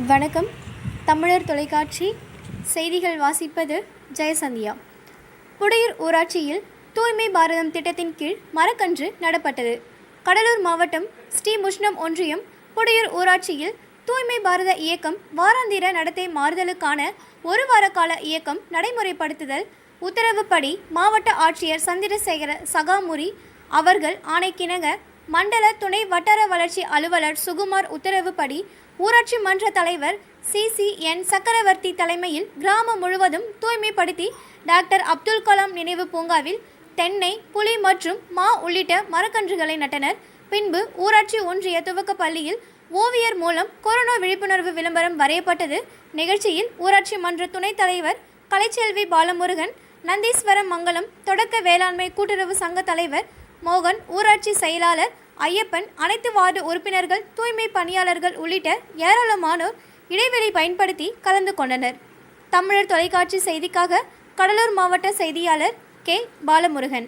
வணக்கம். தமிழர் தொலைக்காட்சி செய்திகள் வாசிப்பது ஜெயசந்தியா. புடையூர் ஊராட்சியில் தூய்மை பாரதம் திட்டத்தின் கீழ் மரக்கன்று நடப்பட்டது. கடலூர் மாவட்டம் ஸ்ரீமுஷ்ணம் ஒன்றியம் புடையூர் ஊராட்சியில் தூய்மை பாரத இயக்கம் வாராந்திர நடத்தை மாறுதலுக்கான ஒரு வார கால இயக்கம் நடைமுறைப்படுத்துதல் உத்தரவுப்படி மாவட்ட ஆட்சியர் சந்திரசேகர சகாமுரி அவர்கள் ஆணைக்கிணங்க மண்டல துணை வட்டார வளர்ச்சி அலுவலர் சுகுமார் உத்தரவுப்படி ஊராட்சி மன்ற தலைவர் CCN சக்கரவர்த்தி தலைமையில் கிராமம் முழுவதும் தூய்மைப்படுத்தி டாக்டர் அப்துல் கலாம் நினைவு பூங்காவில் தென்னை, புலி மற்றும் மா உள்ளிட்ட மரக்கன்றுகளை நட்டனர். பின்பு ஊராட்சி ஒன்றிய துவக்க பள்ளியில் ஓவியர் மூலம் கொரோனா விழிப்புணர்வு விளம்பரம் வரையப்பட்டது. நிகழ்ச்சியில் ஊராட்சி மன்ற துணைத் தலைவர் கலைச்செல்வி பாலமுருகன், நந்தீஸ்வரம் மங்கலம் தொடக்க வேளாண்மை கூட்டுறவு சங்க தலைவர் மோகன், ஊராட்சி செயலாளர் ஐயப்பன், அனைத்து வார்டு உறுப்பினர்கள், தூய்மை பணியாளர்கள் உள்ளிட்ட ஏராளமானோர் இடைவெளி பயன்படுத்தி கலந்து கொண்டனர். தமிழர் தொலைக்காட்சி செய்திக்காக கடலூர் மாவட்ட செய்தியாளர் K. பாலமுருகன்.